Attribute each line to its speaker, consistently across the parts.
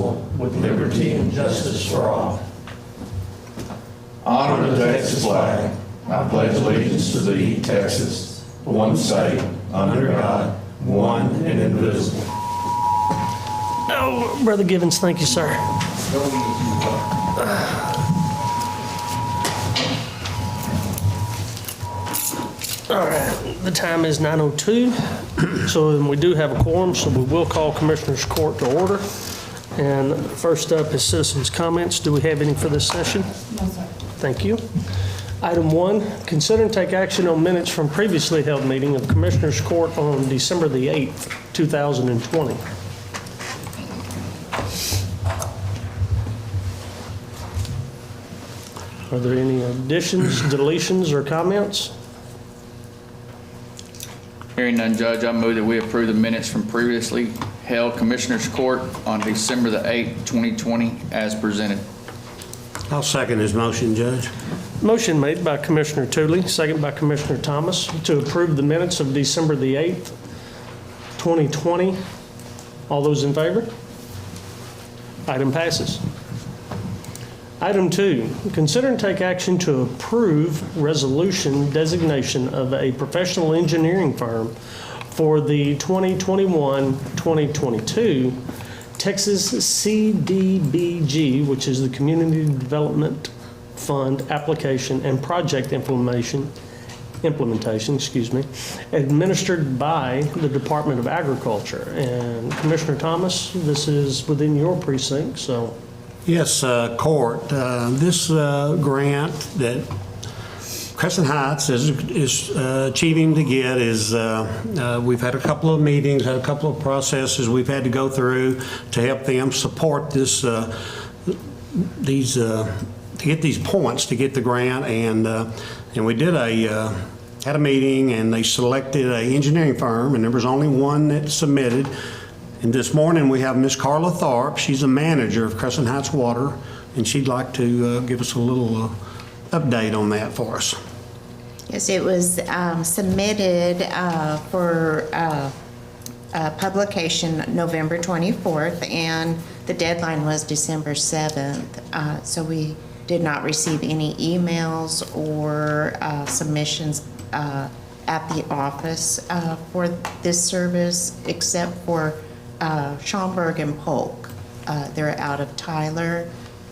Speaker 1: indivisible, with liberty and justice for all. Honor the Texas flag. I pledge allegiance to thee, Texas, one state, under God, one and indivisible.
Speaker 2: Oh, Brother Givens, thank you, sir. All right, the time is 9:02, so we do have a quorum, so we will call Commissioners Court to order. And first up is citizens' comments. Do we have any for this session?
Speaker 3: No, sir.
Speaker 2: Thank you. Item 1, consider and take action on minutes from previously held meeting of Commissioners Court on December the 8th, 2020. Are there any additions, deletions, or comments?
Speaker 4: Hearing none, Judge, I move that we approve the minutes from previously held Commissioners Court on December the 8th, 2020, as presented.
Speaker 5: I'll second his motion, Judge.
Speaker 2: Motion made by Commissioner Tooley, second by Commissioner Thomas, to approve the minutes of December the 8th, 2020. All those in favor? Item passes. Item 2, consider and take action to approve resolution designation of a professional engineering firm for the 2021-2022 Texas CDBG, which is the Community Development Fund application and project implementation, administered by the Department of Agriculture. And Commissioner Thomas, this is within your precinct, so.
Speaker 5: Yes, Court, this grant that Crescent Heights is achieving to get is, we've had a couple of meetings, had a couple of processes we've had to go through to help them support this, to get these points to get the grant. And we did had a meeting, and they selected an engineering firm, and there was only one that submitted. And this morning we have Miss Carla Tharp. She's a manager of Crescent Heights Water, and she'd like to give us a little update on that for us.
Speaker 3: Yes, it was submitted for publication November 24th, and the deadline was December 7th. So we did not receive any emails or submissions at the office for this service, except for Schaumburg and Polk. They're out of Tyler,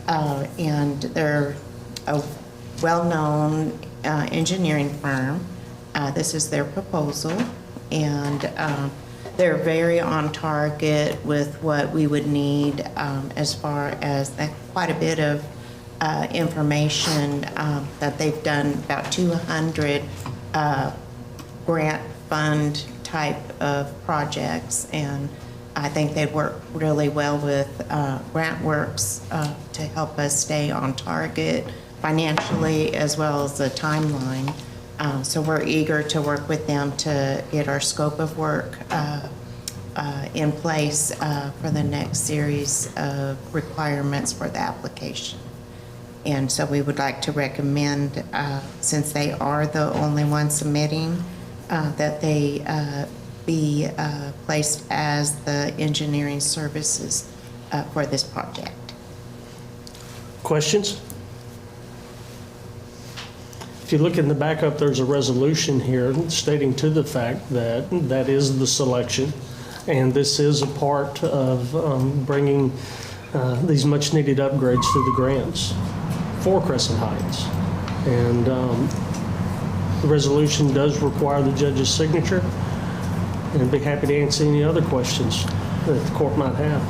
Speaker 3: and they're a well-known engineering firm. This is their proposal, and they're very on target with what we would need as far as quite a bit of information that they've done, about 200 grant fund type of projects, and I think they work really well with GrantWorks to help us stay on target financially as well as the timeline. So we're eager to work with them to get our scope of work in place for the next series of requirements for the application. And so we would like to recommend, since they are the only ones submitting, that they be placed as the engineering services for this project.
Speaker 2: Questions? If you look in the backup, there's a resolution here stating to the fact that that is the selection, and this is a part of bringing these much-needed upgrades to the grants for Crescent Heights. And the resolution does require the judge's signature, and I'd be happy to answer any other questions that the court might have.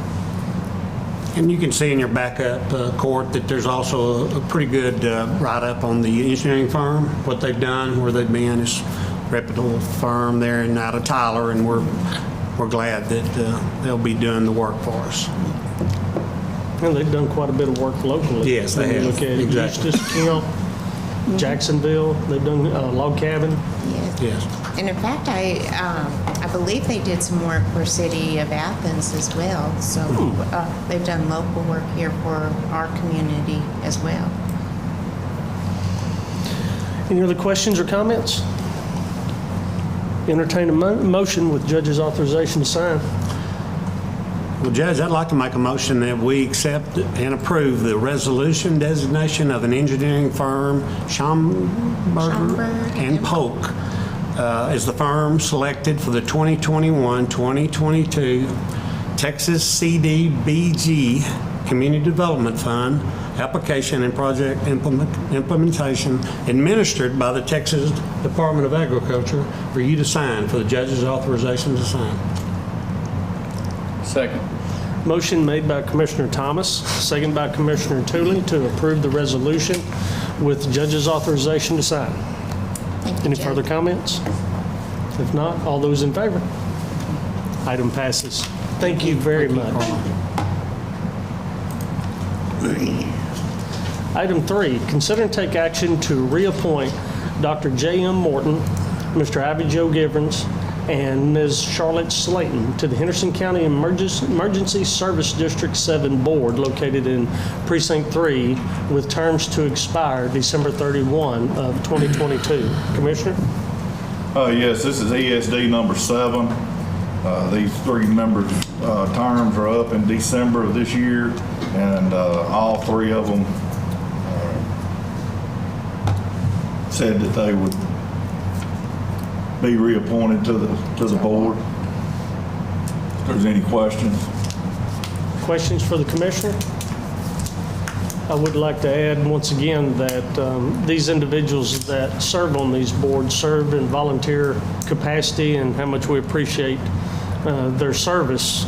Speaker 5: And you can see in your backup, Court, that there's also a pretty good write-up on the engineering firm, what they've done, where they've been. It's a reputable firm there and out of Tyler, and we're glad that they'll be doing the work for us.
Speaker 2: And they've done quite a bit of work locally.
Speaker 5: Yes, they have.
Speaker 2: Look at
Speaker 5: Exactly.
Speaker 2: Eustis, Kemp, Jacksonville. They've done Log Cabin.
Speaker 3: Yes.
Speaker 5: Yes.
Speaker 3: And in fact, I believe they did some work for City of Athens as well. So they've done local work here for our community as well.
Speaker 2: Any other questions or comments? Entertain a motion with judge's authorization to sign.
Speaker 5: Well, Judge, I'd like to make a motion that we accept and approve the resolution designation of an engineering firm, Schomburg and Polk, as the firm selected for the 2021-2022 Texas CDBG Community Development Fund application and project implementation administered by the Texas Department of Agriculture for you to sign, for the judge's authorization to sign.
Speaker 4: Second.
Speaker 2: Motion made by Commissioner Thomas, second by Commissioner Tooley to approve the resolution with the judge's authorization to sign.
Speaker 3: Thank you,
Speaker 2: Any
Speaker 3: Judge.
Speaker 2: further comments? If not, all those in favor? Item passes. Thank you very much. Item 3, consider and take action to reappoint Dr. J.M. Morton, Mr. Ivy Joe Givens, and Ms. Charlotte Slayton to the Henderson County Emergency Service District 7 Board located in Precinct 3 with terms to expire December 31 of 2022. Commissioner?
Speaker 1: Yes, this is ESD number 7. These 3 members' terms are up in December of this year, and all 3 of them said that they would be reappointed to the board. If there's any questions.
Speaker 2: Questions for the Commissioner? I would like to add once again that these individuals that serve on these boards serve in volunteer capacity and how much we appreciate their service.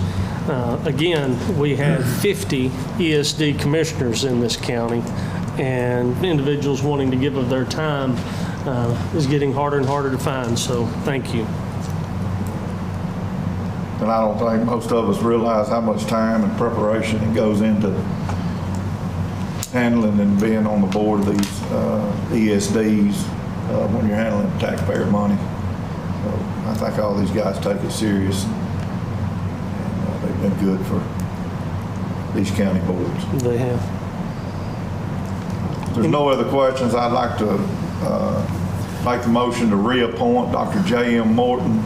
Speaker 2: Again, we have 50 ESD commissioners in this county, and individuals wanting to give of their time is getting harder and harder to find, so thank you.
Speaker 1: And I don't think most of us realize how much time and preparation it goes into handling and being on the board of these ESDs when you're handling taxpayer money. So I think all these guys take it serious, and they've been good for these county boards.
Speaker 2: They have.
Speaker 1: If there's no other questions, I'd like to make the motion to reappoint Dr. J.M. Morton,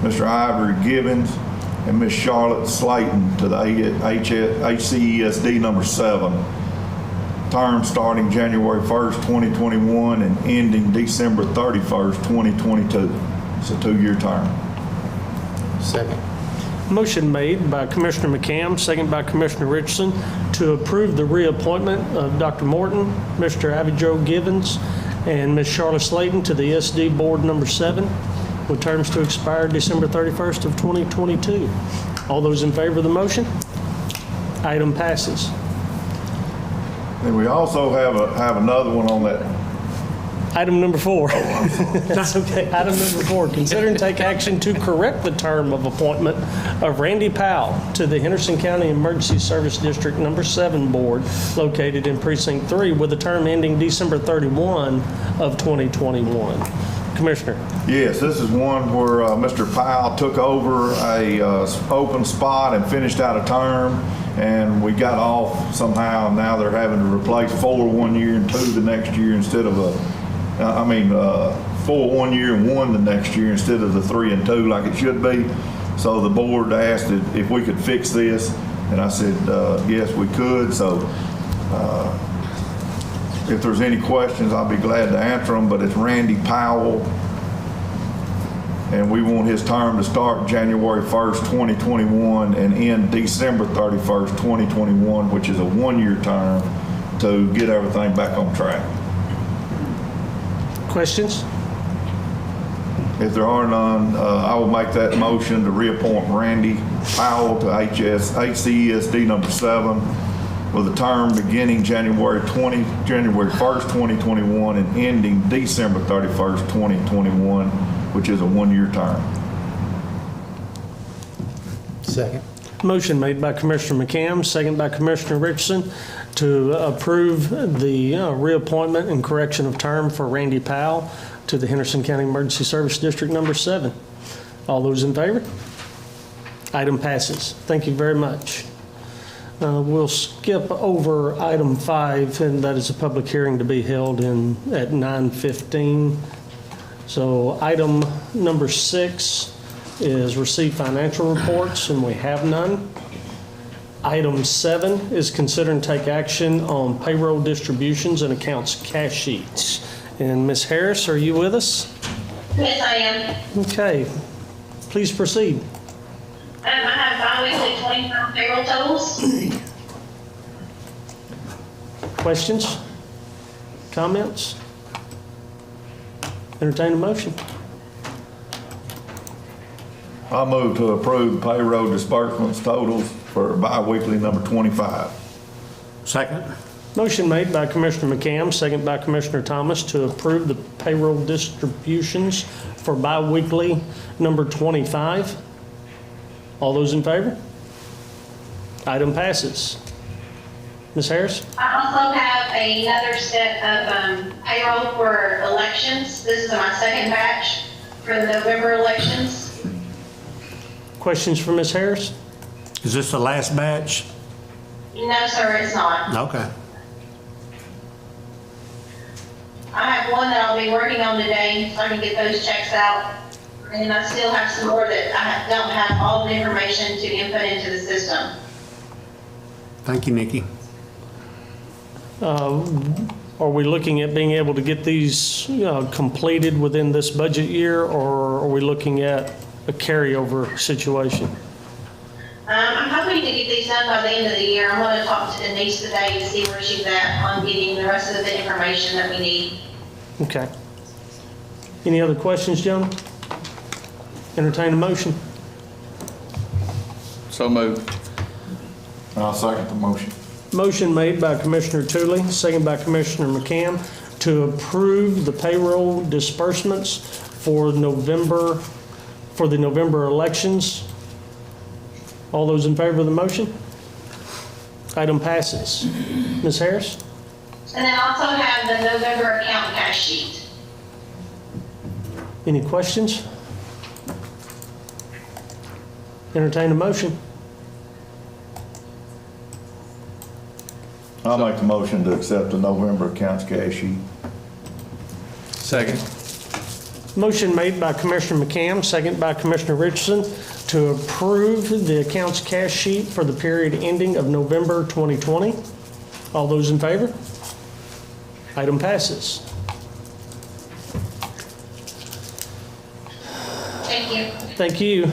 Speaker 1: Mr. Ivory Gibbons, and Ms. Charlotte Slayton to the HCESD number 7. Term starting January 1st, 2021 and ending December 31st, 2022. It's a 2-year term.
Speaker 5: Second.
Speaker 2: Motion made by Commissioner McCam, second by Commissioner Richardson, to approve the reappointment of Dr. Morton, Mr. Ivy Joe Givens, and Ms. Charlotte Slayton to the SD Board number 7, with terms to expire December 31st of 2022. All those in favor of the motion? Item passes.
Speaker 1: And we also have another one on that.
Speaker 2: Item number 4. That's okay. Item number 4, consider and take action to correct the term of appointment of Randy Powell to the Henderson County Emergency Service District number 7 Board located in Precinct 3 with a term ending December 31 of 2021. Commissioner.
Speaker 1: Yes, this is one where Mr. Powell took over a open spot and finished out a term, and we got off somehow. Now they're having to replace 4 1 year and 2 the next year instead of 4 1 year and 1 the next year instead of the 3 and 2 like it should be. So the board asked if we could fix this, and I said yes, we could. So if there's any questions, I'll be glad to answer them, but it's Randy Powell, and we want his term to start January 1st, 2021 and end December 31st, 2021, which is a 1-year term to get everything back on track.
Speaker 2: Questions?
Speaker 1: If there are none, I will make that motion to reappoint Randy Powell to HCESD number 7 with a term beginning January 1st, 2021 and ending December 31st, 2021, which is a 1-year term.
Speaker 5: Second.
Speaker 2: Motion made by Commissioner McCam, second by Commissioner Richardson to approve the reappointment and correction of term for Randy Powell to the Henderson County Emergency Service District number 7. All those in favor? Item passes. Thank you very much. We'll skip over item 5, and that is a public hearing to be held at 9:15. So item number 6 is receive financial reports, and we have none. Item 7 is consider and take action on payroll distributions and accounts cash sheets. And Ms. Harris, are you with us?
Speaker 6: Yes, I am.
Speaker 2: Okay, please proceed.
Speaker 6: I have bi-weekly 20 payroll totals.
Speaker 2: Questions? Comments? Entertain a motion.
Speaker 1: I move to approve payroll disbursements totals for bi-weekly number 25.
Speaker 5: Second.
Speaker 2: Motion made by Commissioner McCam, second by Commissioner Thomas, to approve the payroll distributions for bi-weekly number 25. All those in favor? Item passes. Ms. Harris?
Speaker 6: I also have another set of payroll for elections. This is my second batch for the November elections.
Speaker 2: Questions for Ms. Harris?
Speaker 5: Is this the last batch?
Speaker 6: No, sir, it's not.
Speaker 5: Okay.
Speaker 6: I have one that I'll be working on today, so I can get those checks out. And I still have some more that I don't have all the information to input into the system.
Speaker 5: Thank you, Nikki.
Speaker 2: Are we looking at being able to get these completed within this budget year, or are we looking at a carryover situation?
Speaker 6: I'm hoping to get these done by the end of the year. I'm going to talk to Denise today to see where she's at on getting the rest of the information that we need.
Speaker 2: Okay. Any other questions, gentlemen? Entertain a motion.
Speaker 4: So moved.
Speaker 1: I'll second the motion.
Speaker 2: Motion made by Commissioner Tooley, second by Commissioner McCam, to approve the payroll disbursements for the November elections. All those in favor of the motion? Item passes. Ms. Harris?
Speaker 6: And then also have the November account cash sheet.
Speaker 2: Any questions? Entertain a motion.
Speaker 1: I'll make the motion to accept the November accounts cash sheet.
Speaker 4: Second.
Speaker 2: Motion made by Commissioner McCam, second by Commissioner Richardson, to approve the accounts cash sheet for the period ending of November 2020. All those in favor? Item passes.
Speaker 6: Thank you.
Speaker 2: Thank you.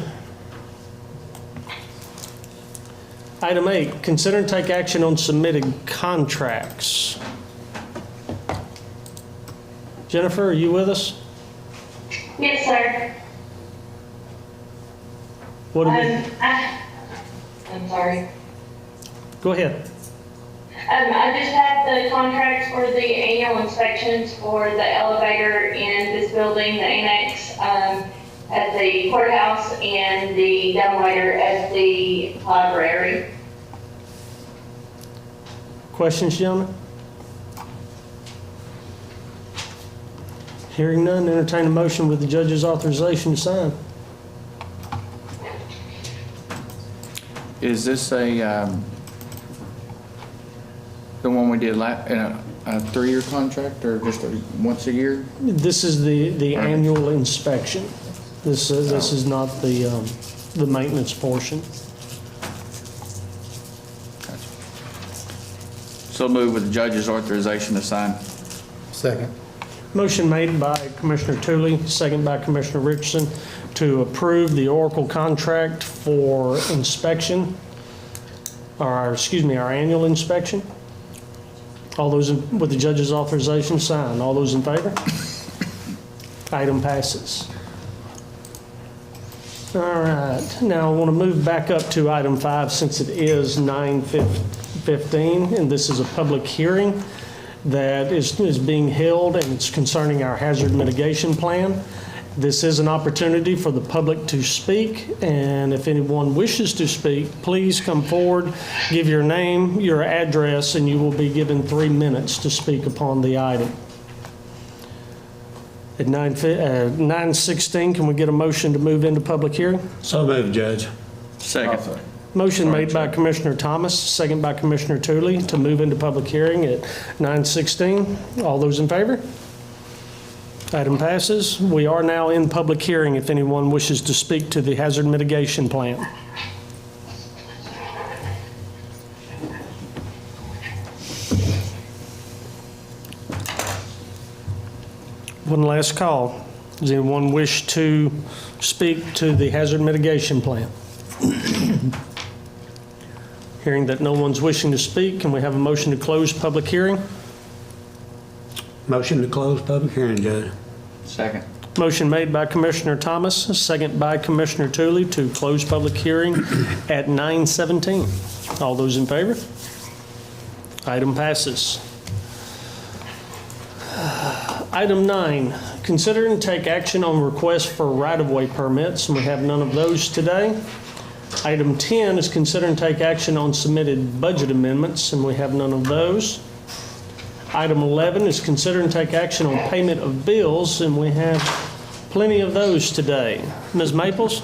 Speaker 2: Item 8, consider and take action on submitted contracts. Jennifer, are you with us?
Speaker 7: Yes, sir.
Speaker 2: What do we,
Speaker 7: I'm sorry.
Speaker 2: go ahead.
Speaker 7: I just have the contracts for the annual inspections for the elevator in this building, the annex, at the courthouse, and the dumbwaiter at the library.
Speaker 2: Questions, gentlemen? Hearing none, entertain a motion with the judge's authorization to sign.
Speaker 4: Is this the one we did in a 3-year contract, or just once a year?
Speaker 2: This is the annual inspection. This is not the maintenance portion.
Speaker 4: So moved with the judge's authorization to sign.
Speaker 8: Second.
Speaker 2: Motion made by Commissioner Tooley, second by Commissioner Richardson, to approve the Oracle contract for inspection, our annual inspection. All those with the judge's authorization, sign. All those in favor? Item passes. All right, now I want to move back up to item 5 since it is 9:15, and this is a public hearing that is being held, and it's concerning our hazard mitigation plan. This is an opportunity for the public to speak, and if anyone wishes to speak, please come forward, give your name, your address, and you will be given 3 minutes to speak upon the item. At 9:16, can we get a motion to move into public hearing?
Speaker 5: So moved, Judge.
Speaker 4: Second.
Speaker 2: Motion made by Commissioner Thomas, second by Commissioner Tooley, to move into public hearing at 9:16. All those in favor? Item passes. We are now in public hearing if anyone wishes to speak to the hazard mitigation plan. One last call. Does anyone wish to speak to the hazard mitigation plan? Hearing that no one's wishing to speak, can we have a motion to close public hearing?
Speaker 5: Motion to close public hearing, Judge.
Speaker 4: Second.
Speaker 2: Motion made by Commissioner Thomas, second by Commissioner Tooley to close public hearing at 9:17. All those in favor? Item passes. Item 9, consider and take action on requests for right-of-way permits, and we have none of those today. Item 10 is consider and take action on submitted budget amendments, and we have none of those. Item 11 is consider and take action on payment of bills, and we have plenty of those today. Ms. Maples?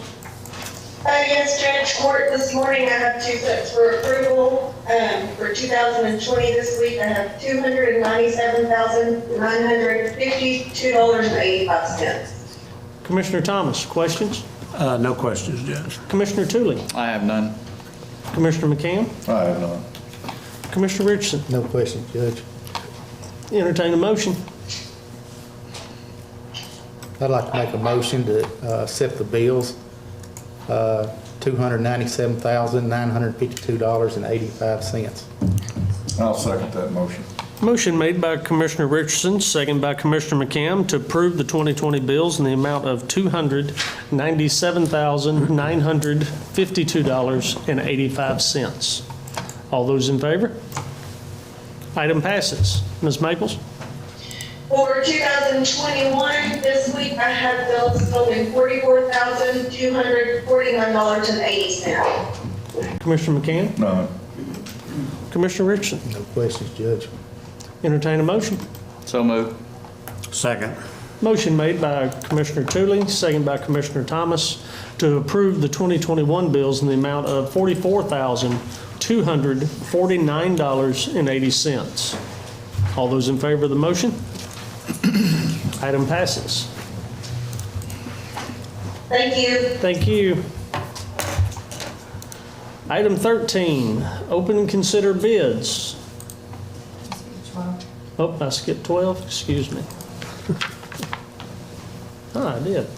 Speaker 6: Yes, Judge Court, this morning I have two sets for approval. For 2020 this week, I have $297,952.85.
Speaker 2: Commissioner Thomas, questions?
Speaker 5: No questions, Judge.
Speaker 2: Commissioner Tooley?
Speaker 4: I have none.
Speaker 2: Commissioner McCann?
Speaker 1: I have none.
Speaker 2: Commissioner Richardson?
Speaker 8: No questions, Judge.
Speaker 2: Entertain a motion.
Speaker 8: I'd like to make a motion to accept the bills, $297,952.85.
Speaker 1: I'll second that motion.
Speaker 2: Motion made by Commissioner Richardson, second by Commissioner McCann to approve the 2020 bills in the amount of $297,952.85. All those in favor? Item passes. Ms. Maples?
Speaker 6: For 2021, this week I have bills totaling $44,249.80.
Speaker 2: Commissioner McCann?
Speaker 1: None.
Speaker 2: Commissioner Richardson?
Speaker 8: No questions, Judge.
Speaker 2: Entertain a motion.
Speaker 4: So moved.
Speaker 5: Second.
Speaker 2: Motion made by Commissioner Tooley, second by Commissioner Thomas to approve the 2021 bills in the amount of $44,249.80. All those in favor of the motion? Item passes.
Speaker 6: Thank you.
Speaker 2: Thank you. Item 13, open and consider bids. Oh, I skipped 12, excuse me. I did.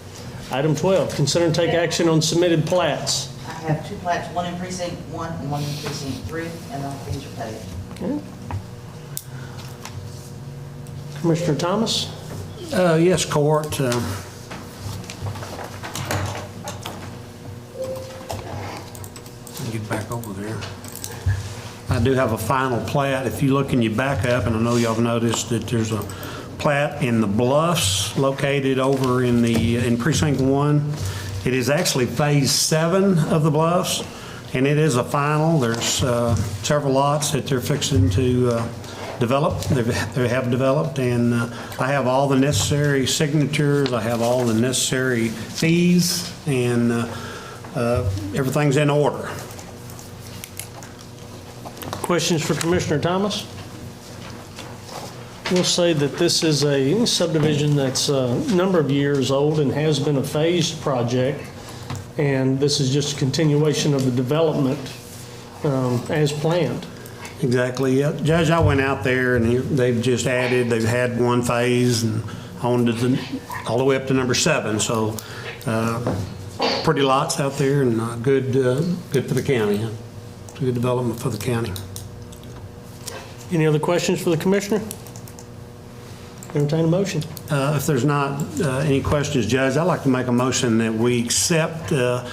Speaker 2: Item 12, consider and take action on submitted plats.
Speaker 9: I have two plats, one in precinct 1 and one in precinct 3, and all fees are paid.
Speaker 2: Okay. Commissioner Thomas?
Speaker 5: Yes, Court. Get back over there. I do have a final plat. If you look in your backup, and I know y'all have noticed that there's a plat in the Bluffs located over in precinct 1. It is actually phase 7 of the Bluffs, and it is a final. There's several lots that they're fixing to develop. They have developed, and I have all the necessary signatures. I have all the necessary fees, and everything's in order.
Speaker 2: Questions for Commissioner Thomas? We'll say that this is a subdivision that's a number of years old and has been a phased project, and this is just a continuation of the development as planned.
Speaker 5: Exactly, yeah. Judge, I went out there and they've just added, they've had one phase and on to all the way up to number 7. So pretty lots out there and good for the county. Huh? It's a good development for the county.
Speaker 2: Any other questions for the Commissioner? Entertain a motion.
Speaker 5: If there's not any questions, Judge, I'd like to make a motion that we accept the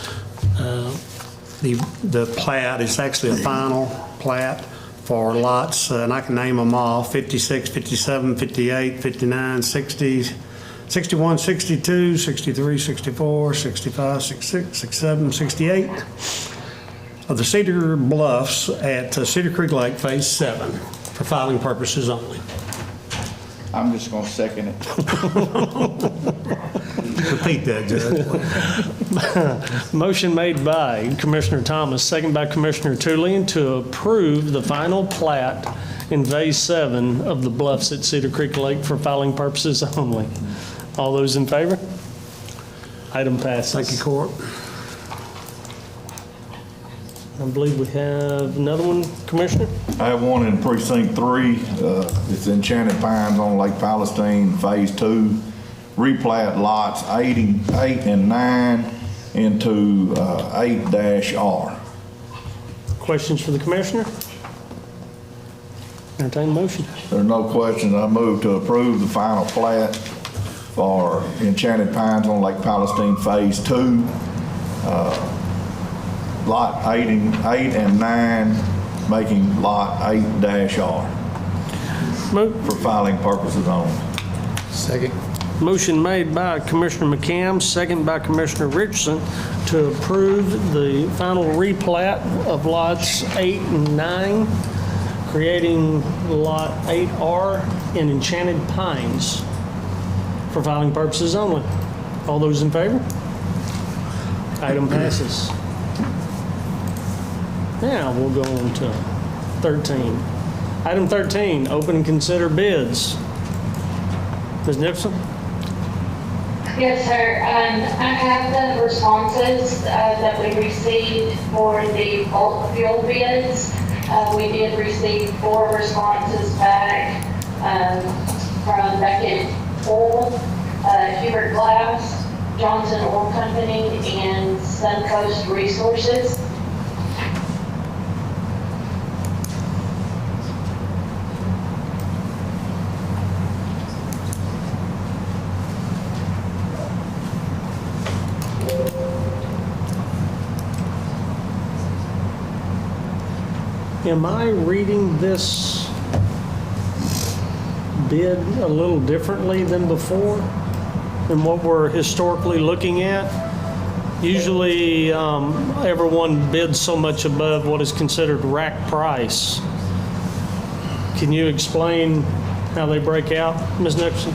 Speaker 5: plat. It's actually a final plat for lots, and I can name them all, 56, 57, 58, 59, 60, 61, 62, 63, 64, 65, 66, 67, 68 of the Cedar Bluffs at Cedar Creek Lake, Phase 7, for filing purposes only.
Speaker 4: I'm just going to second it.
Speaker 5: Repeat that, Judge.
Speaker 2: Motion made by Commissioner Thomas, second by Commissioner Tooley to approve the final plat in Phase 7 of the Bluffs at Cedar Creek Lake for filing purposes only. All those in favor? Item passes.
Speaker 5: Thank you, Court.
Speaker 2: I believe we have another one, Commissioner?
Speaker 1: I have one in precinct 3. It's Enchanted Pines on Lake Palestine, phase 2. replat lots 8 and 9 into 8-R.
Speaker 2: Questions for the commissioner? Entertain a motion.
Speaker 1: There are no questions. I move to approve the final plat for Enchanted Pines on Lake Palestine Phase 2. Lot 8 and 9, making lot 8-R for filing purposes only.
Speaker 8: Second.
Speaker 2: Motion made by Commissioner McCam, second by Commissioner Richardson, to approve the final replat of lots 8 and 9, creating lot 8R in Enchanted Pines for filing purposes only. All those in favor? Item passes. Now we'll go on to 13. Item 13, open and consider bids. Ms. Nixon?
Speaker 7: Yes, sir. I have the responses that we received for the bulk fuel bids. We did receive 4 responses back from Beckett Oil, Hubert Glass, Johnson Oil Company, and Suncoast Resources.
Speaker 2: Am I reading this bid a little differently than before, than what we're historically looking at? Usually, everyone bids so much above what is considered rack price. Can you explain how they break out, Ms. Nixon?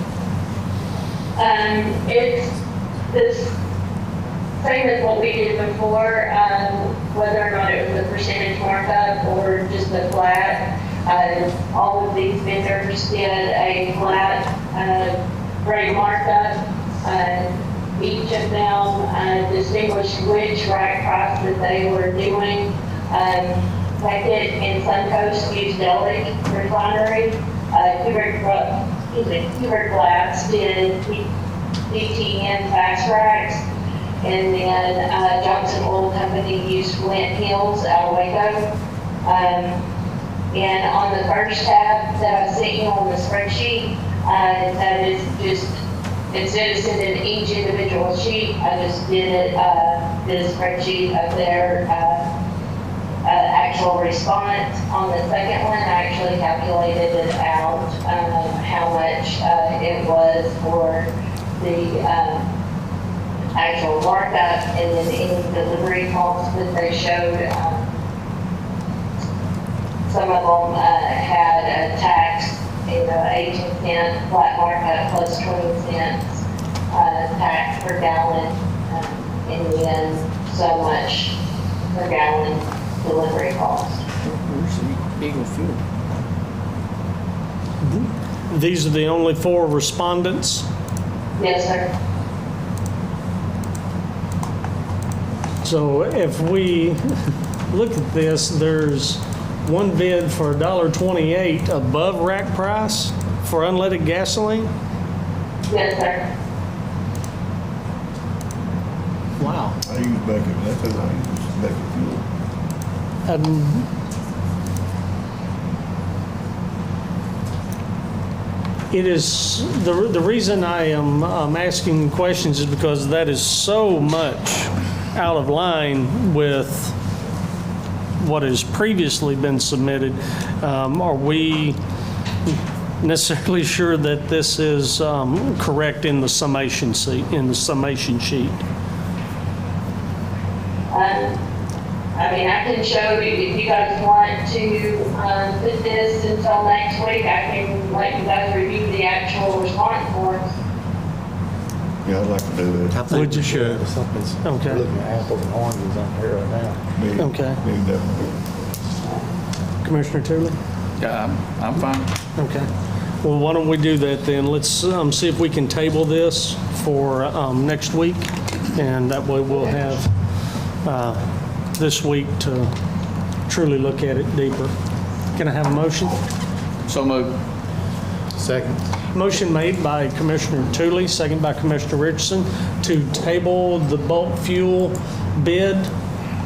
Speaker 7: It's this same as what we did before, whether or not it was a percentage markup or just a flat. All of these vendors did a flat rate markup. Each of them distinguished which rack price that they were doing. Beckett and Suncoast used Delic Refinery. Hubert Glass did DTN fast racks. And then Johnson Oil Company used Flint Hills out of Waco. And on the first tab that I sent you on the spreadsheet, that is just, instead of sending each individual sheet, I just did a spreadsheet of their actual response. On the second one, I actually calculated it out, how much it was for the actual markup, and then any delivery costs that they showed. Some of them had a tax, 18-cent flat markup plus 20 cents tax per gallon, and then so much per gallon delivery cost.
Speaker 4: Where's the Eagle Fuel?
Speaker 2: These are the only 4 respondents.
Speaker 7: Yes, sir.
Speaker 2: So if we look at this, there's one bid for $1.28 above rack price for unleaded gasoline.
Speaker 7: Yes, sir.
Speaker 1: I
Speaker 2: Wow.
Speaker 1: use Beckett, that's who I use, Beckett Fuel.
Speaker 2: It is, the reason I am asking questions is because that is so much out of line with what has previously been submitted. Are we necessarily sure that this is correct in the summation sheet?
Speaker 7: I mean, I can show you, if you guys want to put this until next week, I can let you guys review the actual response forms.
Speaker 1: Yeah, I'd like to do that.
Speaker 5: I think we should.
Speaker 8: Something's,
Speaker 2: Okay.
Speaker 8: we're looking at apples and oranges on here right now.
Speaker 2: Okay.
Speaker 1: Definitely.
Speaker 2: Commissioner Tooley?
Speaker 4: Yeah, I'm fine.
Speaker 2: Okay. Well, why don't we do that then? Let's see if we can table this for next week, and that way we'll have this week to truly look at it deeper. Can I have a motion?
Speaker 4: So moved.
Speaker 8: Second.
Speaker 2: Motion made by Commissioner Tooley, second by Commissioner Richardson, to table the bulk fuel bid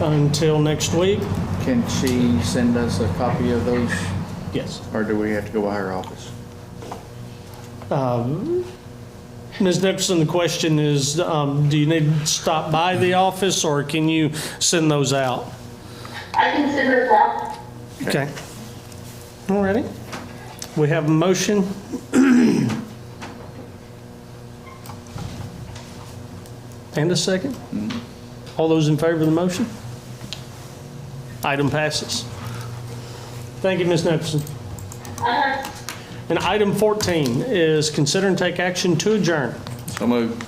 Speaker 2: until next week.
Speaker 4: Can she send us a copy of those,
Speaker 2: Yes.
Speaker 4: or do we have to go by her office?
Speaker 2: Ms. Nicholson, the question is, do you need to stop by the office, or can you send those out?
Speaker 7: I can send those out.
Speaker 2: Okay. All righty. We have a motion. And a second. All those in favor of the motion? Item passes. Thank you, Ms. Nicholson. And item 14 is consider and take action to adjourn.
Speaker 4: So moved.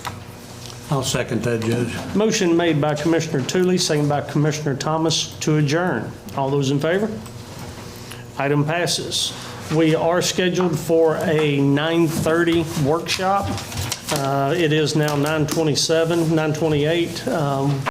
Speaker 5: I'll second that, Judge.
Speaker 2: Motion made by Commissioner Tooley, second by Commissioner Thomas to adjourn. All those in favor? Item passes. We are scheduled for a 9:30 workshop. It is now 9:27, 9:28.